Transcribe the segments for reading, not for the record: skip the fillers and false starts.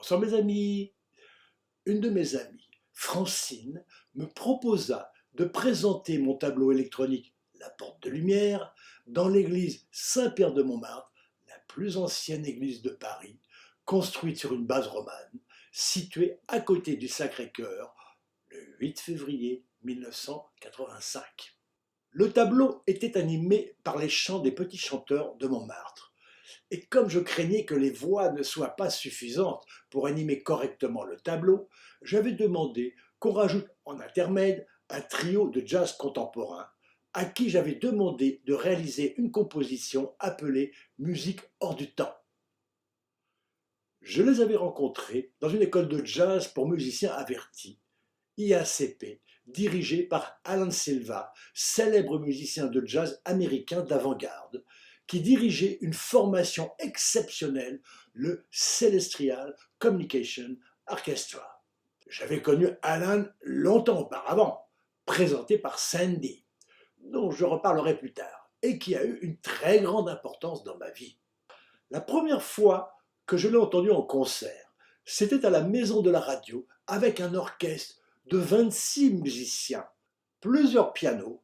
Sans mes amis, une de mes amies, Francine, me proposa de présenter mon tableau électronique La Porte de Lumière dans l'église Saint-Pierre de Montmartre, la plus ancienne église de Paris, construite sur une base romane, située à côté du Sacré-Cœur, le 8 février 1985. Le tableau était animé par les chants des petits chanteurs de Montmartre. Et comme je craignais que les voix ne soient pas suffisantes pour animer correctement le tableau, j'avais demandé qu'on rajoute en intermède un trio de jazz contemporain à qui j'avais demandé de réaliser une composition appelée Musique hors du temps. Je les avais rencontrés dans une école de jazz pour musiciens avertis, IACP, dirigée par Alan Silva, célèbre musicien de jazz américain d'avant-garde, qui dirigeait une formation exceptionnelle, le Celestial Communication Orchestra. J'avais connu Alan longtemps auparavant, présenté par Sandy, dont je reparlerai plus tard, et qui a eu une très grande importance dans ma vie. La première fois que je l'ai entendu en concert, c'était à la Maison de la Radio, avec un orchestre de 26 musiciens, plusieurs pianos,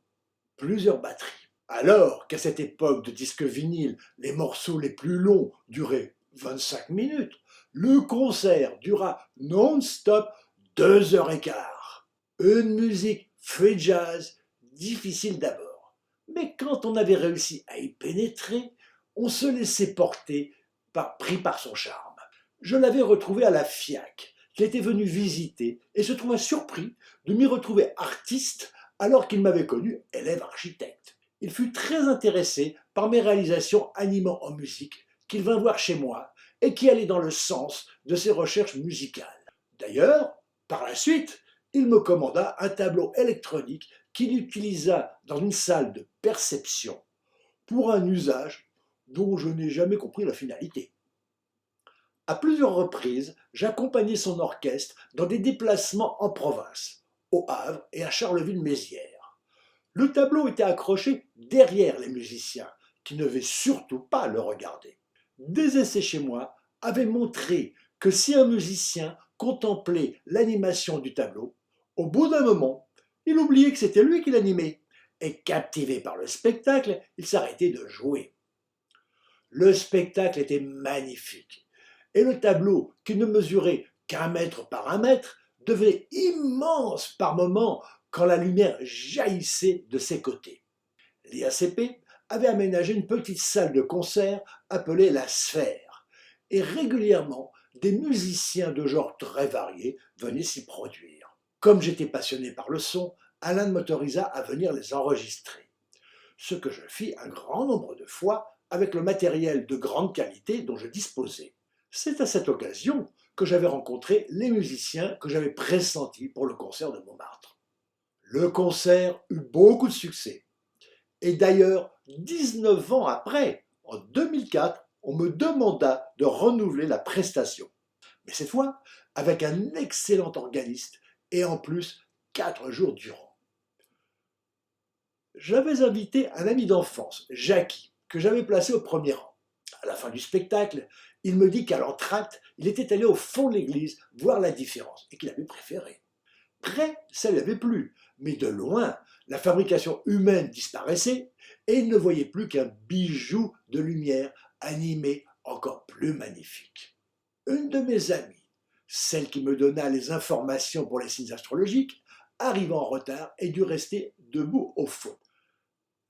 plusieurs batteries. Alors qu'à cette époque de disque vinyle, les morceaux les plus longs duraient 25 minutes, le concert dura non-stop 2 h 15. Une musique free jazz, difficile d'abord. Mais quand on avait réussi à y pénétrer, on se laissait porter, pris par son charme. Je l'avais retrouvé à la FIAC, qui était venu visiter et se trouva surpris de m'y retrouver artiste alors qu'il m'avait connu élève architecte. Il fut très intéressé par mes réalisations animant en musique qu'il vint voir chez moi et qui allaient dans le sens de ses recherches musicales. D'ailleurs, par la suite, il me commanda un tableau électronique qu'il utilisa dans une salle de perception pour un usage dont je n'ai jamais compris la finalité. À plusieurs reprises, j'accompagnais son orchestre dans des déplacements en province, au Havre et à Charleville-Mézières. Le tableau était accroché derrière les musiciens, qui ne devaient surtout pas le regarder. Des essais chez moi avaient montré que si un musicien contemplait l'animation du tableau, au bout d'un moment, il oubliait que c'était lui qui l'animait, et captivé par le spectacle, il s'arrêtait de jouer. Le spectacle était magnifique, et le tableau, qui ne mesurait qu'1 mètre par 1 mètre, devenait immense par moments quand la lumière jaillissait de ses côtés. L'IACP avait aménagé une petite salle de concert appelée la Sphère, et régulièrement, des musiciens de genres très variés venaient s'y produire. Comme j'étais passionné par le son, Alain m'autorisa à venir les enregistrer, ce que je fis un grand nombre de fois avec le matériel de grande qualité dont je disposais. C'est à cette occasion que j'avais rencontré les musiciens que j'avais pressentis pour le concert de Montmartre. Le concert eut beaucoup de succès. Et d'ailleurs, 19 ans après, en 2004, on me demanda de renouveler la prestation. Mais cette fois, avec un excellent organiste et en plus 4 jours durant. J'avais invité un ami d'enfance, Jackie, que j'avais placé au premier rang. À la fin du spectacle, il me dit qu'à l'entracte, il était allé au fond de l'église voir la différence et qu'il avait préféré. Près, ça lui avait plu, mais de loin, la fabrication humaine disparaissait et il ne voyait plus qu'un bijou de lumière animé encore plus magnifique. Une de mes amies, celle qui me donna les informations pour les signes astrologiques, arriva en retard et dut rester debout au fond.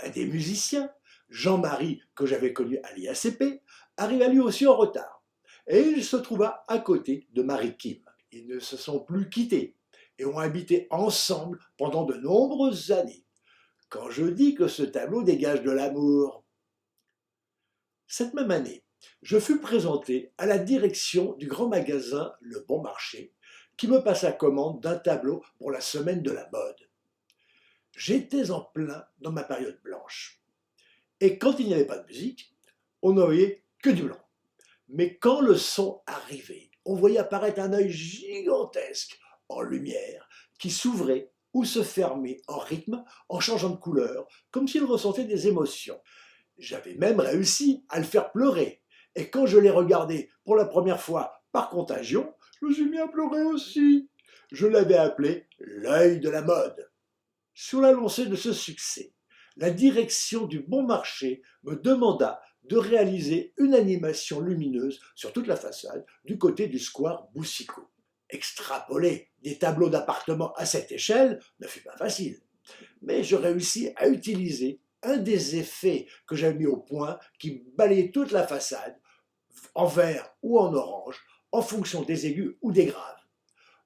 Un des musiciens, Jean-Marie, que j'avais connu à l'IACP, arriva lui aussi en retard, et il se trouva à côté de Marie-Kim. Ils ne se sont plus quittés et ont habité ensemble pendant de nombreuses années. Quand je dis que ce tableau dégage de l'amour. Cette même année, je fus présenté à la direction du grand magasin Le Bon Marché, qui me passa commande d'un tableau pour la semaine de la mode. J'étais en plein dans ma période blanche. Et quand il n'y avait pas de musique, on ne voyait que du blanc. Mais quand le son arrivait, on voyait apparaître un œil gigantesque en lumière qui s'ouvrait ou se fermait en rythme, en changeant de couleur, comme s'il ressentait des émotions. J'avais même réussi à le faire pleurer. Et quand je l'ai regardé pour la première fois par contagion, Je me suis mis à pleurer aussi. Je l'avais appelé l'œil de la mode. Sur la lancée de ce succès, la direction du Bon Marché me demanda de réaliser une animation lumineuse sur toute la façade du côté du square Boucicaut. Extrapoler des tableaux d'appartements à cette échelle ne fut pas facile, mais je réussis à utiliser un des effets que j'avais mis au point qui balayait toute la façade, en vert ou en orange, en fonction des aigus ou des graves.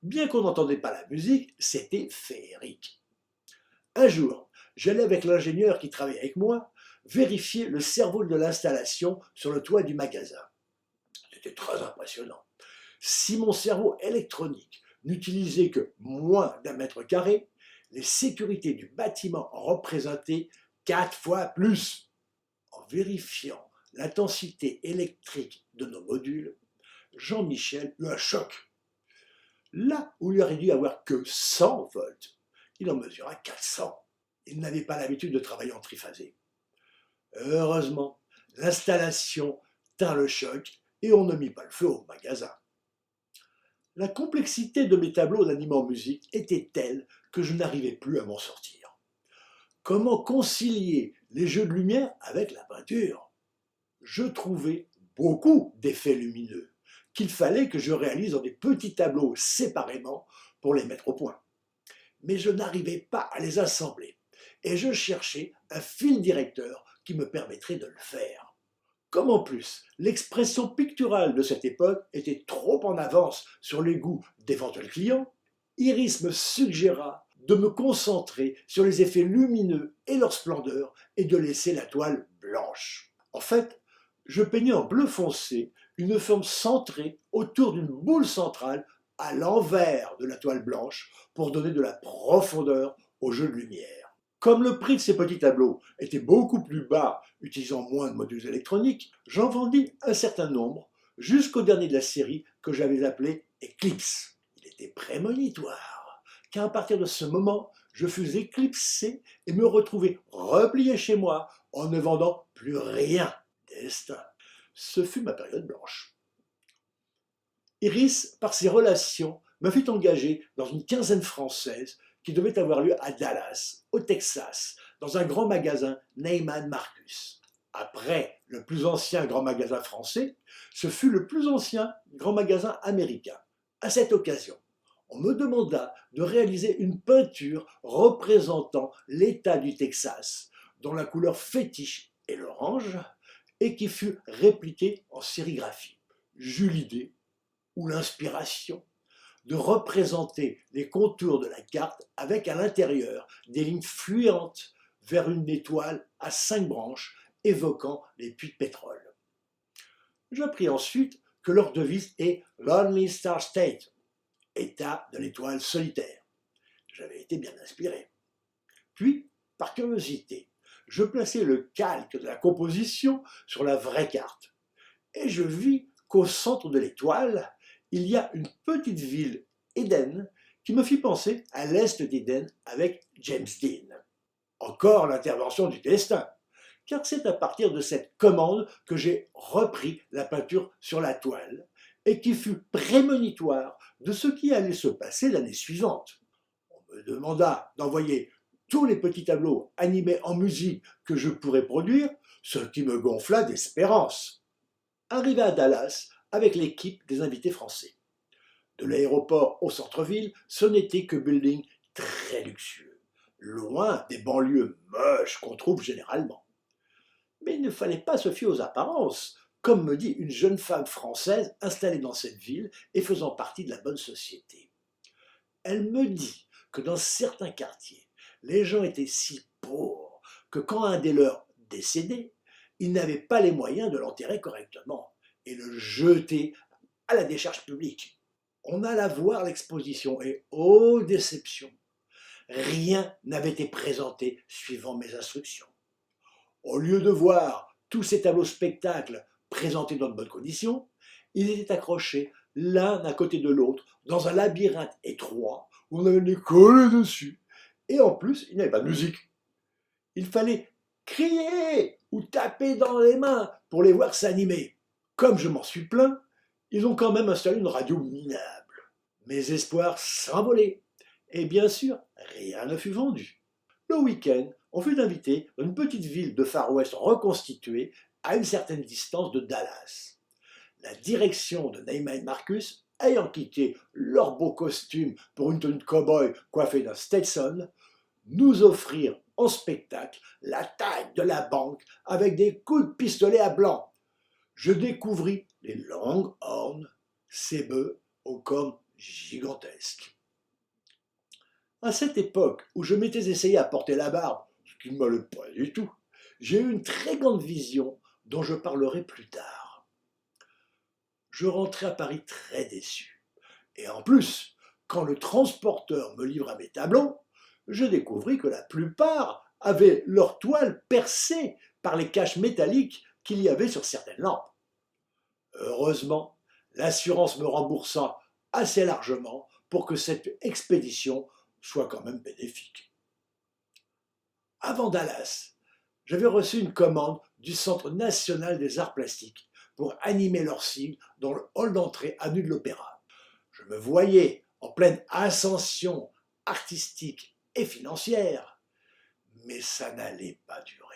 Bien qu'on n'entendait pas la musique, c'était féerique. Un jour, j'allais avec l'ingénieur qui travaillait avec moi vérifier le cerveau de l'installation sur le toit du magasin. C'était très impressionnant. Si mon cerveau électronique n'utilisait que moins d'un mètre carré, les sécurités du bâtiment en représentaient 4 fois plus. En vérifiant l'intensité électrique de nos modules, Jean-Michel eut un choc. Là où il aurait dû avoir que 100 volts, il en mesura 400. Il n'avait pas l'habitude de travailler en triphasé. Heureusement, l'installation tint le choc et on ne mit pas le feu au magasin. La complexité de mes tableaux d'animaux en musique était telle que je n'arrivais plus à m'en sortir. Comment concilier les jeux de lumière avec la peinture? Je trouvais beaucoup d'effets lumineux qu'il fallait que je réalise dans des petits tableaux séparément pour les mettre au point. Mais je n'arrivais pas à les assembler et je cherchais un fil directeur qui me permettrait de le faire. Comme en plus, l'expression picturale de cette époque était trop en avance sur les goûts d'éventuels clients, Iris me suggéra de me concentrer sur les effets lumineux et leur splendeur et de laisser la toile blanche. En fait, je peignais en bleu foncé une forme centrée autour d'une boule centrale à l'envers de la toile blanche pour donner de la profondeur au jeu de lumière. Comme le prix de ces petits tableaux était beaucoup plus bas, utilisant moins de modules électroniques, j'en vendis un certain nombre jusqu'au dernier de la série que j'avais appelé Eclipse. Il était prémonitoire, car à partir de ce moment, je fus éclipsé et me retrouvai replié chez moi en ne vendant plus rien. Destin. Ce fut ma période blanche. Iris, par ses relations, me fit engager dans une quinzaine française qui devait avoir lieu à Dallas, au Texas, dans un grand magasin Neiman Marcus. Après le plus ancien grand magasin français, ce fut le plus ancien grand magasin américain. À cette occasion, on me demanda de réaliser une peinture représentant l'État du Texas, dont la couleur fétiche est l'orange, et qui fut répliquée en sérigraphie. J'eus l'idée, ou l'inspiration, de représenter les contours de la carte avec à l'intérieur des lignes fluentes vers une étoile à 5 branches évoquant les puits de pétrole. J'appris ensuite que leur devise est Lonely Star State, état de l'étoile solitaire. J'avais été bien inspiré. Puis, par curiosité, je plaçai le calque de la composition sur la vraie carte. Et je vis qu'au centre de l'étoile, il y a une petite ville, Éden, qui me fit penser à l'est d'Éden avec James Dean. Encore l'intervention du destin, car c'est à partir de cette commande que j'ai repris la peinture sur la toile et qui fut prémonitoire de ce qui allait se passer l'année suivante. On me demanda d'envoyer tous les petits tableaux animés en musique que je pourrais produire, ce qui me gonfla d'espérance. Arrivé à Dallas avec l'équipe des invités français. De l'aéroport au centre-ville, ce n'était que building très luxueux, loin des banlieues moches qu'on trouve généralement. Mais il ne fallait pas se fier aux apparences, comme me dit une jeune femme française installée dans cette ville et faisant partie de la bonne société. Elle me dit que dans certains quartiers, les gens étaient si pauvres que quand un des leurs décédait, ils n'avaient pas les moyens de l'enterrer correctement et le jeter à la décharge publique. On alla voir l'exposition et, oh déception, rien n'avait été présenté suivant mes instructions. Au lieu de voir tous ces tableaux spectacles présentés dans de bonnes conditions, ils étaient accrochés l'un à côté de l'autre dans un labyrinthe étroit où on avait les collés dessus. Et en plus, il n'y avait pas de musique. Il fallait crier ou taper dans les mains pour les voir s'animer. Comme je m'en suis plaint, Ils ont quand même installé une radio minable. Mes espoirs s'envolaient. Et bien sûr, rien ne fut vendu. Le week-end, on fut invité dans une petite ville de Far West reconstituée à une certaine distance de Dallas. La direction de Neiman Marcus, ayant quitté leur beau costume pour une tenue de cow-boy coiffée d'un Stetson, nous offrirent en spectacle la taille de la banque avec des coups de pistolet à blanc. Je découvris les Longhorns, ces bœufs aux cornes gigantesques. À cette époque où je m'étais essayé à porter la barbe, ce qui ne m'allait pas du tout, j'ai eu une très grande vision dont je parlerai plus tard. Je rentrai à Paris très déçu. Et en plus, quand le transporteur me livra mes tableaux, je découvris que la plupart avaient leur toile percée par les caches métalliques qu'il y avait sur certaines lampes. Heureusement, l'assurance me remboursa assez largement pour que cette expédition soit quand même bénéfique. Avant Dallas, j'avais reçu une commande du Centre national des arts plastiques pour animer leur sigle dans le hall d'entrée avenue de l'Opéra. Je me voyais en pleine ascension artistique et financière, mais ça n'allait pas durer.